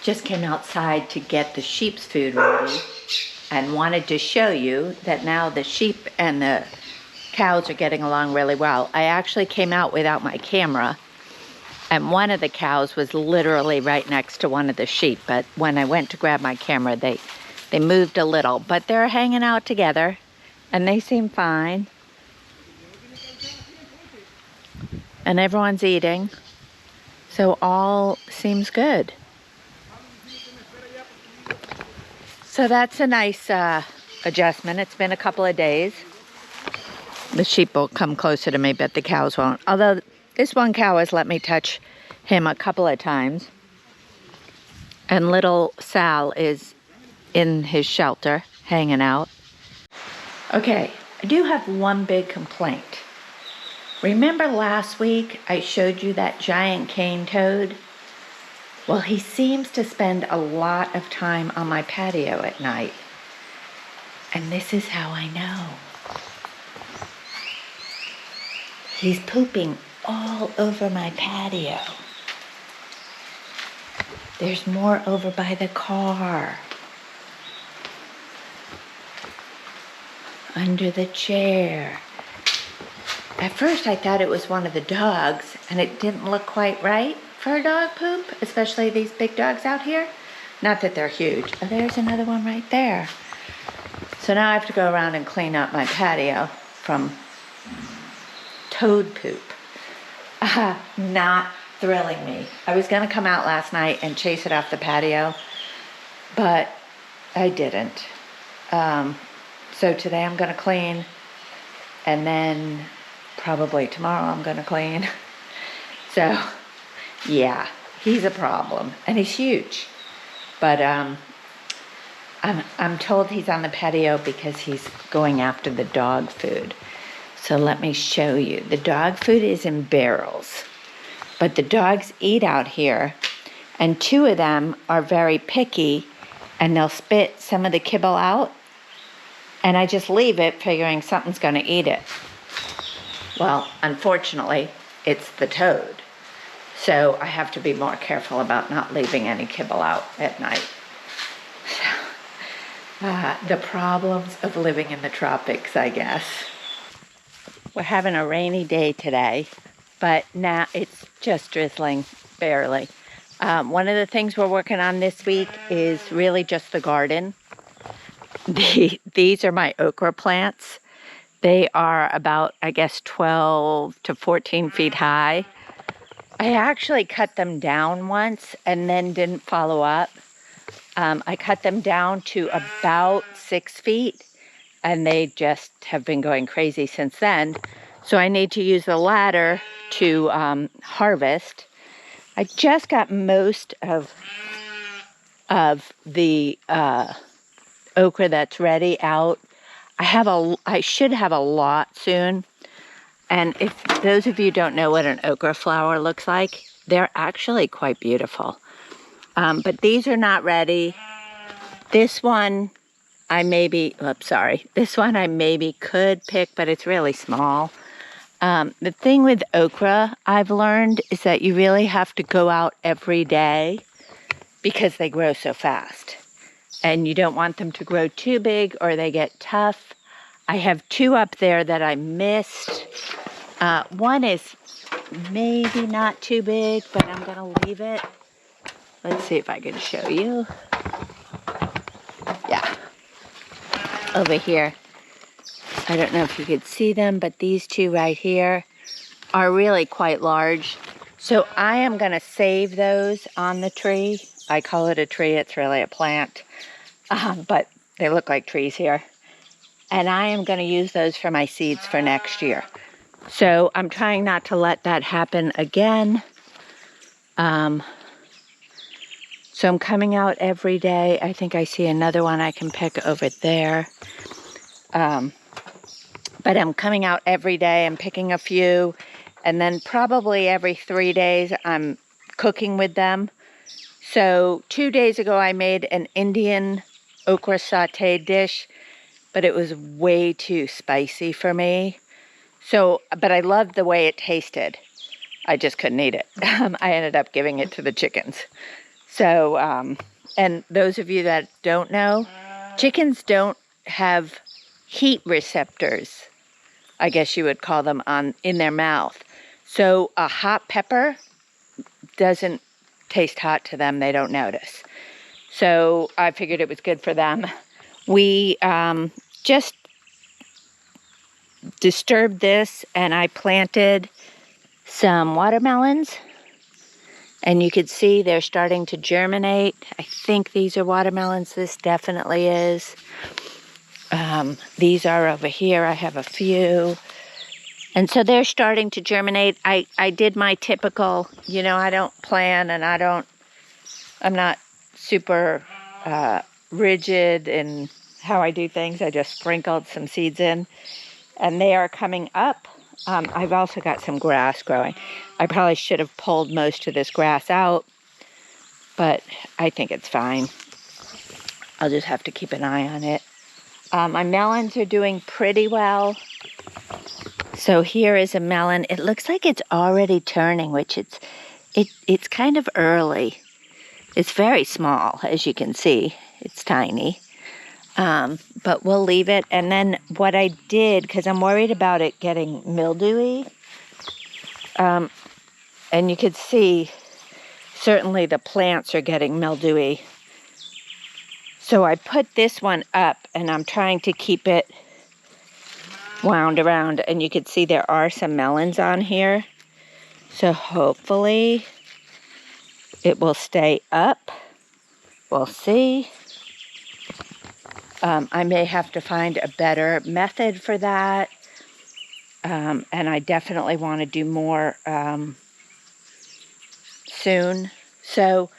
just came outside to get the sheep's food ready and wanted to show you that now the sheep and the cows are getting along really well. I actually came out without my camera, and one of the cows was literally right next to one of the sheep, but when I went to grab my camera, they moved a little, but they're hanging out together and they seem fine. And everyone's eating, so all seems good. So that's a nice adjustment. It's been a couple of days. The sheep will come closer to me, but the cows won't. Although this one cow has let me touch him a couple of times. And little Sal is in his shelter, hanging out. Okay, I do have one big complaint. Remember last week I showed you that giant cane toad? Well, he seems to spend a lot of time on my patio at night. And this is how I know. He's pooping all over my patio. There's more over by the car. Under the chair. At first I thought it was one of the dogs, and it didn't look quite right for a dog poop, especially these big dogs out here. Not that they're huge. Oh, there's another one right there. So now I have to go around and clean up my patio from toad poop. Not thrilling me. I was gonna come out last night and chase it off the patio, but I didn't. So today I'm gonna clean, and then probably tomorrow I'm gonna clean. So yeah, he's a problem, and he's huge. But I'm told he's on the patio because he's going after the dog food. So let me show you. The dog food is in barrels, but the dogs eat out here, and two of them are very picky, and they'll spit some of the kibble out, and I just leave it figuring something's gonna eat it. Well, unfortunately, it's the toad. So I have to be more careful about not leaving any kibble out at night. The problems of living in the tropics, I guess. We're having a rainy day today, but now it's just drizzling, barely. One of the things we're working on this week is really just the garden. These are my okra plants. They are about, I guess, 12 to 14 feet high. I actually cut them down once and then didn't follow up. I cut them down to about 6 feet, and they just have been going crazy since then. So I need to use the ladder to harvest. I just got most of the okra that's ready out. I should have a lot soon. And if those of you don't know what an okra flower looks like, they're actually quite beautiful. But these are not ready. This one I maybe could pick, but it's really small. The thing with okra I've learned is that you really have to go out every day because they grow so fast. And you don't want them to grow too big or they get tough. I have two up there that I missed. One is maybe not too big, but I'm gonna leave it. Let's see if I can show you. Yeah, over here. I don't know if you could see them, but these two right here are really quite large. So I am gonna save those on the tree. I call it a tree, it's really a plant. But they look like trees here. And I am gonna use those for my seeds for next year. So I'm trying not to let that happen again. So I'm coming out every day. I think I see another one I can pick over there. But I'm coming out every day. I'm picking a few. And then probably every 3 days I'm cooking with them. So 2 days ago I made an Indian okra sauté dish, but it was way too spicy for me. But I loved the way it tasted. I just couldn't eat it. I ended up giving it to the chickens. So, and those of you that don't know, chickens don't have heat receptors, I guess you would call them, in their mouth. So a hot pepper doesn't taste hot to them. They don't notice. So I figured it was good for them. We just disturbed this, and I planted some watermelons. And you can see they're starting to germinate. I think these are watermelons. This definitely is. These are over here. I have a few. And so they're starting to germinate. I did my typical, I don't plan, and I'm not super rigid in how I do things. I just sprinkled some seeds in, and they are coming up. I've also got some grass growing. I probably should have pulled most of this grass out, but I think it's fine. I'll just have to keep an eye on it. My melons are doing pretty well. So here is a melon. It looks like it's already turning, which it's kind of early. It's very small, as you can see. It's tiny. But we'll leave it. And then what I did, because I'm worried about it getting mildewy, and you could see certainly the plants are getting mildewy. So I put this one up, and I'm trying to keep it wound around, and you can see there are some melons on here. So hopefully it will stay up. We'll see. I may have to find a better method for that. And I definitely want to do more soon. So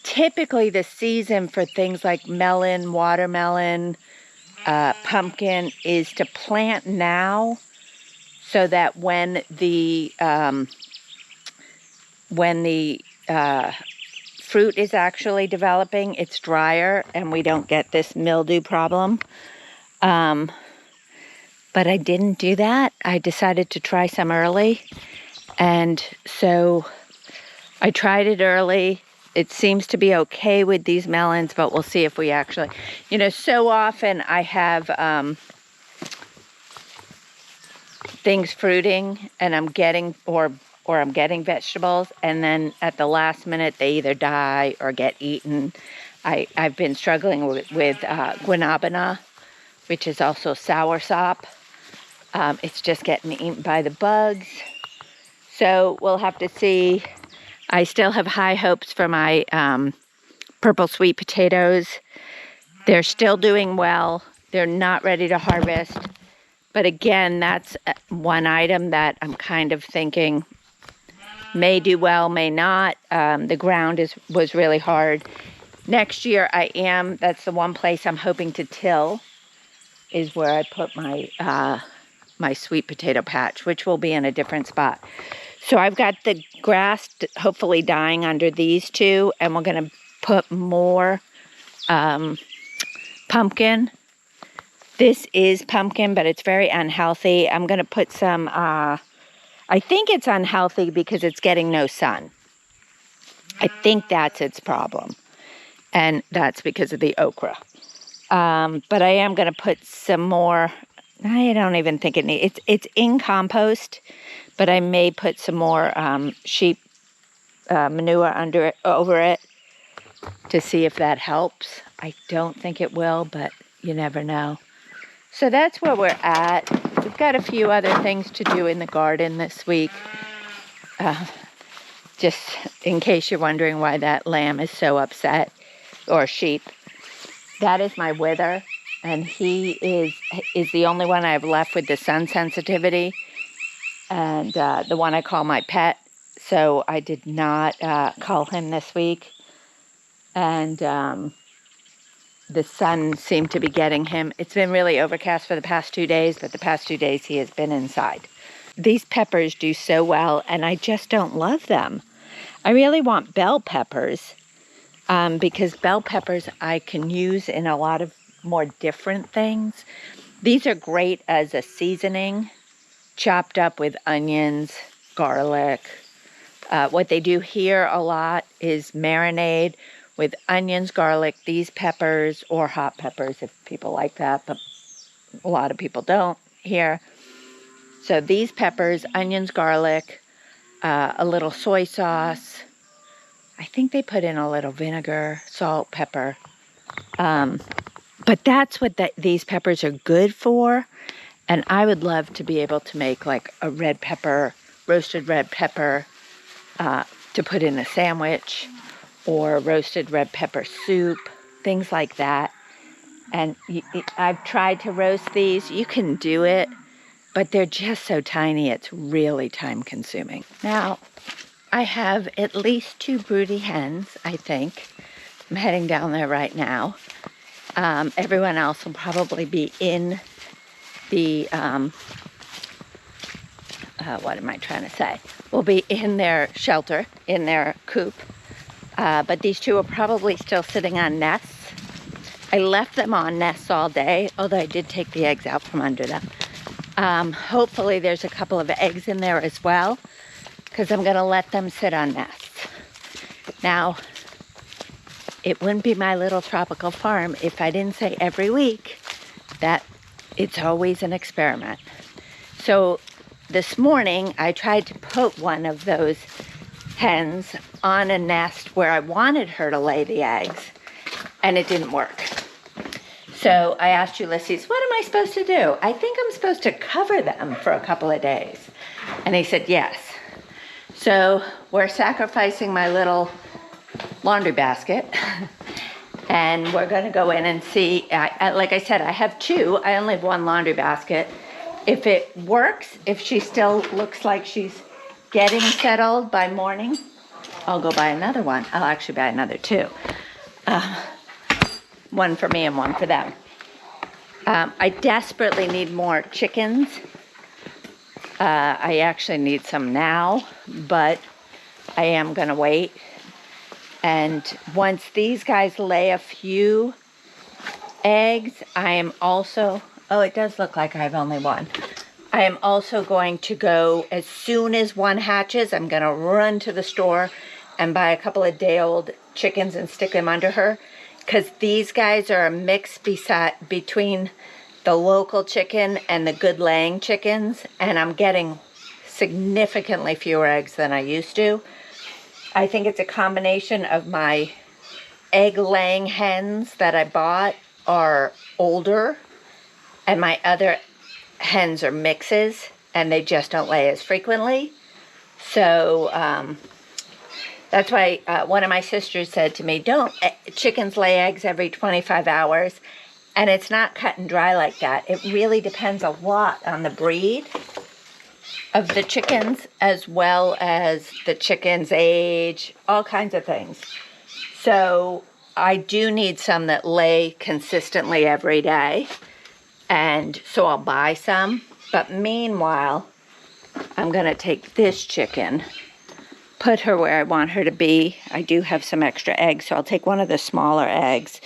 typically the season for things like melon, watermelon, pumpkin is to plant now, so that when the fruit is actually developing, it's drier and we don't get this mildew problem. But I didn't do that. I decided to try some early. And so I tried it early. It seems to be okay with these melons, but we'll see if we actually, so often I have things fruiting, and I'm getting, or I'm getting vegetables, and then at the last minute they either die or get eaten. I've been struggling with guanabana, which is also soursop. It's just getting eaten by the bugs. So we'll have to see. I still have high hopes for my purple sweet potatoes. They're still doing well. They're not ready to harvest. But again, that's one item that I'm kind of thinking may do well, may not. The ground was really hard. Next year that's the one place I'm hoping to till, is where I put my sweet potato patch, which will be in a different spot. So I've got the grass hopefully dying under these two, and we're going to put more pumpkin. This is pumpkin, but it's very unhealthy. I'm going to put some, I think it's unhealthy because it's getting no sun. I think that's its problem. And that's because of the okra. But I am going to put some more. I don't even think it needs, it's in compost, but I may put some more sheep manure over it to see if that helps. I don't think it will, but you never know. So that's where we're at. We've got a few other things to do in the garden this week. Just in case you're wondering why that lamb is so upset, or sheep. That is my wither, and he is the only one I have left with the sun sensitivity, and the one I call my pet. So I did not call him this week, and the sun seemed to be getting him. It's been really overcast for the past 2 days, but the past 2 days he has been inside. These peppers do so well, and I just don't love them. I really want bell peppers, because bell peppers I can use in a lot of more different things. These are great as a seasoning, chopped up with onions, garlic, What they do here a lot is marinade with onions, garlic, these peppers, or hot peppers if people like that, but a lot of people don't here. So these peppers, onions, garlic, a little soy sauce. I think they put in a little vinegar, salt, pepper. But that's what these peppers are good for. And I would love to be able to make like a red pepper, roasted red pepper to put in a sandwich, or roasted red pepper soup, things like that. And I've tried to roast these. You can do it, but they're just so tiny, it's really time consuming. Now, I have at least 2 broody hens, I think. I'm heading down there right now. Everyone else will probably be in the, what am I trying to say? Will be in their shelter, in their coop. But these 2 are probably still sitting on nests. I left them on nests all day, although I did take the eggs out from under them. Hopefully there's a couple of eggs in there as well, because I'm going to let them sit on nests. Now, it wouldn't be my little tropical farm if I didn't say every week that it's always an experiment. So this morning, I tried to put one of those hens on a nest where I wanted her to lay the eggs, and it didn't work. So I asked Ulysses, what am I supposed to do? I think I'm supposed to cover them for a couple of days. And he said, yes. So we're sacrificing my little laundry basket. And we're going to go in and see. Like I said, I have 2. I only have 1 laundry basket. If it works, if she still looks like she's getting settled by morning, I'll go buy another one. I'll actually buy another 2. 1 for me and 1 for them. I desperately need more chickens. I actually need some now, but I am going to wait. And once these guys lay a few eggs, I am also, oh, it does look like I have only 1. I am also going to go, as soon as 1 hatches, I'm going to run to the store and buy a couple of day-old chickens and stick them under her. Because these guys are a mix between the local chicken and the good laying chickens. And I'm getting significantly fewer eggs than I used to. I think it's a combination of my egg laying hens that I bought are older. And my other hens are mixes. And they just don't lay as frequently. So, that's why one of my sisters said to me, chickens lay eggs every 25 hours. And it's not cut and dry like that. It really depends a lot on the breed of the chickens, as well as the chicken's age, all kinds of things. So I do need some that lay consistently every day. And so I'll buy some. But meanwhile, I'm going to take this chicken, put her where I want her to be. I do have some extra eggs, so I'll take one of the smaller eggs.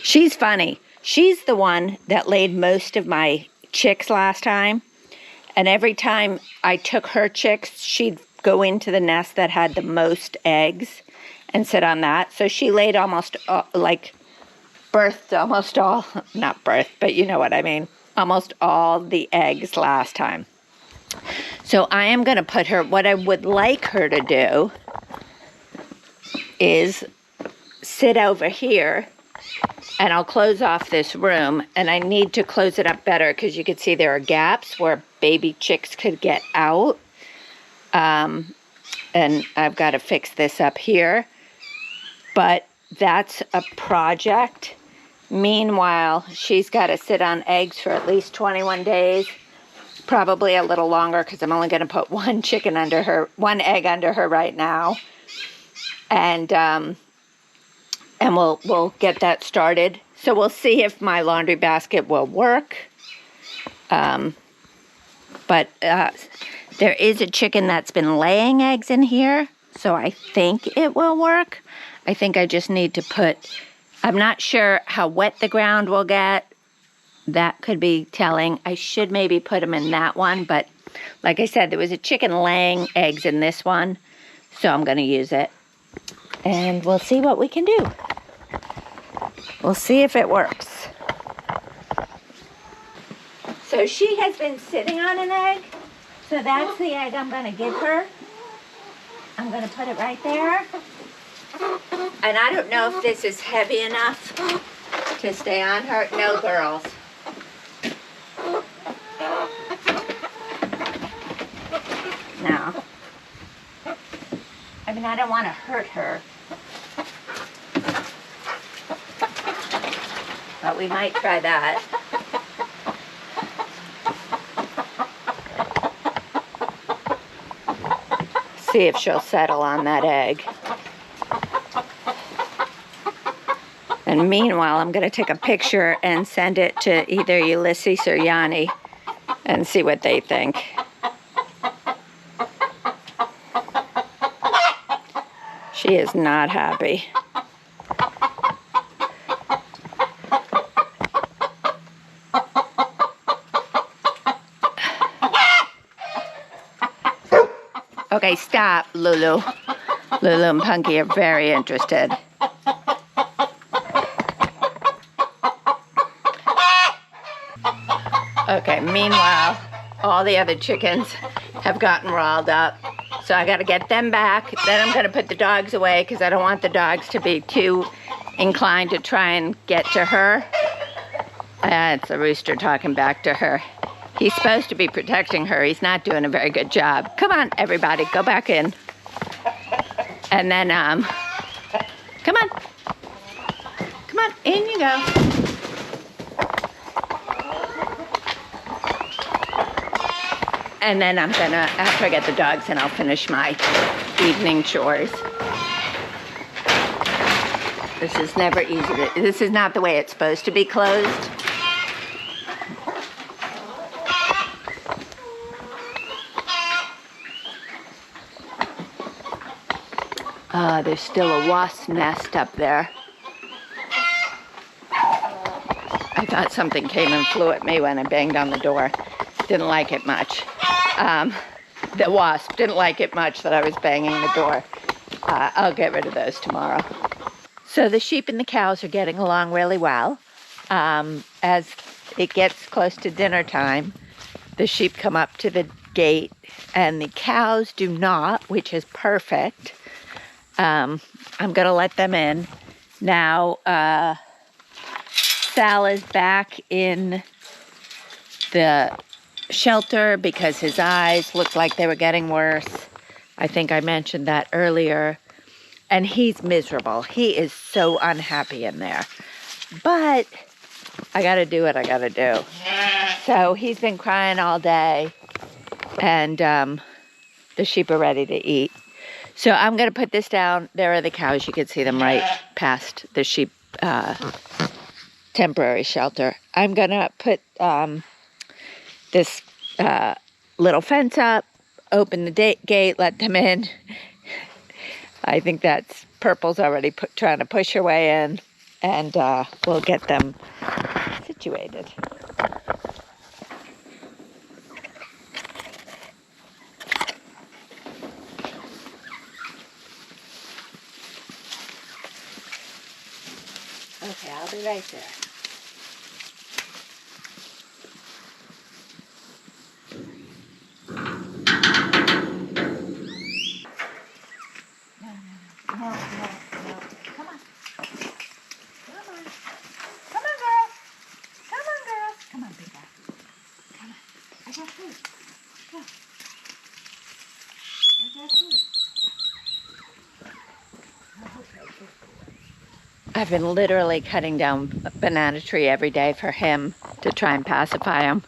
She's funny. She's the one that laid most of my chicks last time. And every time I took her chicks, she'd go into the nest that had the most eggs and sit on that. So she laid almost, birthed almost all, not birthed, but you know what I mean, almost all the eggs last time. So I am going to put her, what I would like her to do is sit over here, and I'll close off this room, and I need to close it up better because you can see there are gaps where baby chicks could get out. And I've got to fix this up here. But that's a project. Meanwhile, she's got to sit on eggs for at least 21 days. Probably a little longer because I'm only going to put 1 egg under her right now. And we'll get that started. So we'll see if my laundry basket will work. But there is a chicken that's been laying eggs in here, so I think it will work. I think I just need to I'm not sure how wet the ground will get. That could be telling. I should maybe put them in that one, but like I said, there was a chicken laying eggs in this one. So I'm gonna use it. And we'll see what we can do. We'll see if it works. So she has been sitting on an egg. So that's the egg I'm gonna give her. I'm gonna put it right there. And I don't know if this is heavy enough to stay on her. No, girls. No. I mean, I don't want to hurt her. But we might try that. See if she'll settle on that egg. And meanwhile, I'm going to take a picture and send it to either Ulysses or Yanni and see what they think. She is not happy. Okay, stop, Lulu. Lulu and Punky are very interested. Okay, meanwhile, all the other chickens have gotten riled up. So I gotta get them back. Then I'm gonna put the dogs away because I don't want the dogs to be too inclined to try and get to her. It's a rooster talking back to her. He's supposed to be protecting her. He's not doing a very good job. Come on, everybody, go back in. And then, come on. Come on, in you go. And then I'm gonna, after I get the dogs in, I'll finish my evening chores. This is never easy. This is not the way it's supposed to be closed. There's still a wasp nest up there. I thought something came and flew at me when I banged on the door. Didn't like it much. The wasp didn't like it much that I was banging the door. I'll get rid of those tomorrow. So the sheep and the cows are getting along really well. As it gets close to dinner time, the sheep come up to the gate and the cows do not, which is perfect. I'm gonna let them in. Now, Sal is back in the shelter because his eyes looked like they were getting worse. I think I mentioned that earlier. And he's miserable. He is so unhappy in there. But I gotta do what I gotta do. So he's been crying all day. And the sheep are ready to eat. So I'm gonna put this down. There are the cows. You can see them right past the sheep temporary shelter. I'm gonna put this little fence up, open the gate, let them in. I think that's Purple's already trying to push her way in, and we'll get them situated. Okay, I'll be right there. No. Come on. Come on, girl. Come on, big guy. Come on. I got food. Go. I got food. I've been literally cutting down a banana tree every day for him to try and pacify him,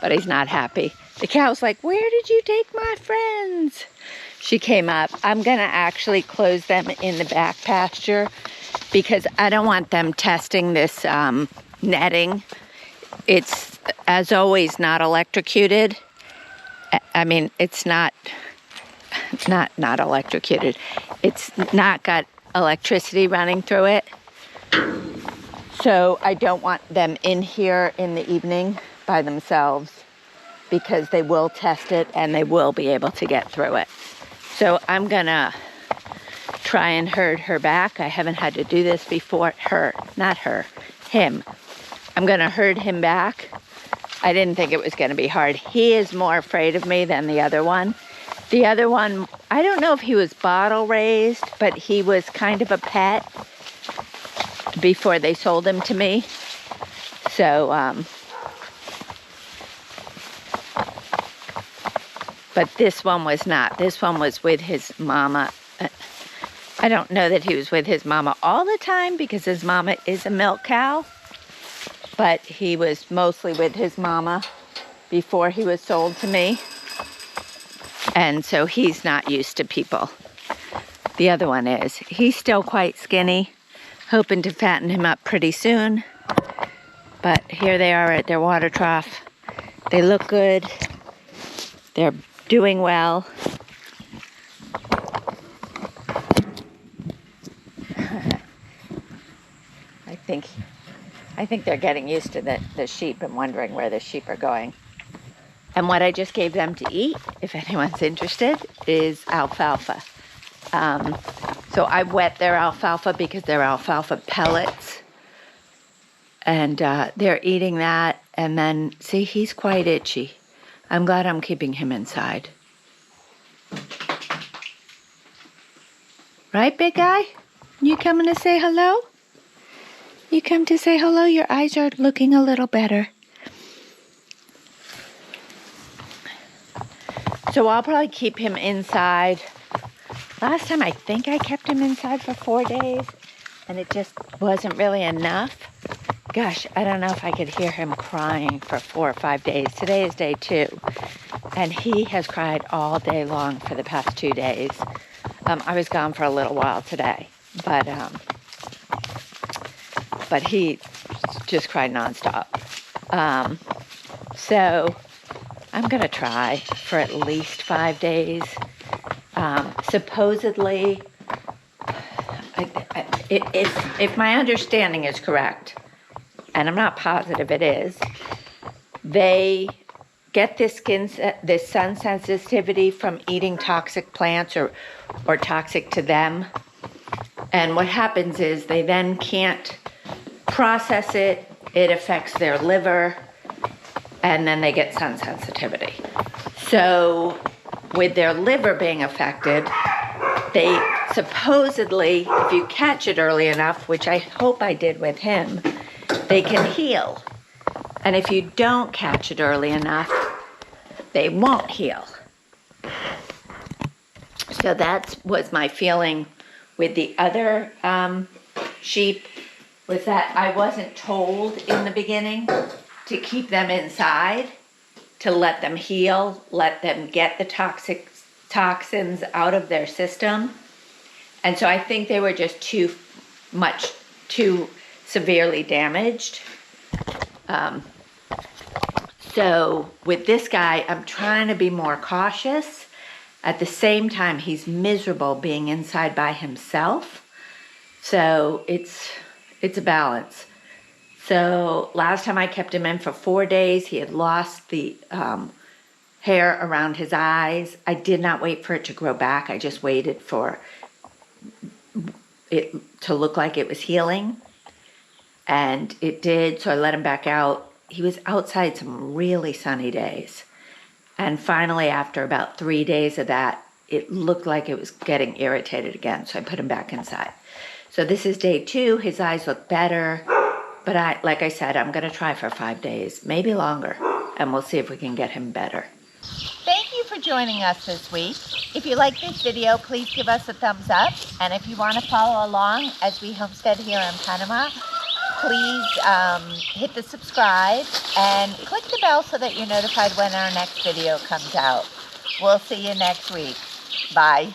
but he's not happy. The cow's like, "Where did you take my friends?" She came up. I'm gonna actually close them in the back pasture because I don't want them testing this netting. It's, as always, not electrocuted. I mean, it's not electrocuted. It's not got electricity running through it. So I don't want them in here in the evening by themselves because they will test it and they will be able to get through it. So I'm gonna try and herd her back. I haven't had to do this before. Him. I'm gonna herd him back. I didn't think it was gonna be hard. He is more afraid of me than the other one. The other one, I don't know if he was bottle raised, but he was kind of a pet before they sold him to me. So, but this one was not. This one was with his mama. I don't know that he was with his mama all the time because his mama is a milk cow, but he was mostly with his mama before he was sold to me. And so he's not used to people. The other one is. He's still quite skinny, hoping to fatten him up pretty soon. But here they are at their water trough. They look good. They're doing well. I think they're getting used to the sheep and wondering where the sheep are going. And what I just gave them to eat, if anyone's interested, is alfalfa. So I wet their alfalfa because they're alfalfa pellets. And they're eating that. And then, see, he's quite itchy. I'm glad I'm keeping him inside. Right, big guy? You coming to say hello? You come to say hello? Your eyes are looking a little better. So I'll probably keep him inside. Last time I think I kept him inside for 4 days, and it just wasn't really enough. Gosh, I don't know if I could hear him crying for 4 or 5 days. Today is day 2, and he has cried all day long for the past 2 days. I was gone for a little while today, but he just cried nonstop. So I'm gonna try for at least 5 days. Supposedly, if my understanding is correct, and I'm not positive it is, they get this sun sensitivity from eating toxic plants or toxic to them. And what happens is they then can't process it. It affects their liver, and then they get sun sensitivity. So with their liver being affected, they supposedly, if you catch it early enough, which I hope I did with him, they can heal. And if you don't catch it early enough, they won't heal. So that was my feeling with the other sheep, was that I wasn't told in the beginning to keep them inside, to let them heal, let them get the toxins out of their system. And so I think they were just too severely damaged. So with this guy, I'm trying to be more cautious. At the same time, he's miserable being inside by himself. So it's a balance. So last time I kept him in for 4 days, he had lost the hair around his eyes. I did not wait for it to grow back. I just waited for it to look like it was healing. And it did, so I let him back out. He was outside some really sunny days. And finally, after about 3 days of that, it looked like it was getting irritated again, so I put him back inside. So this is day 2. His eyes look better. But like I said, I'm going to try for 5 days, maybe longer, and we'll see if we can get him better. Thank you for joining us this week. If you like this video, please give us a thumbs up. And if you want to follow along as we homestead here in Panama, please hit the subscribe and click the bell so that you're notified when our next video comes out. We'll see you next week. Bye.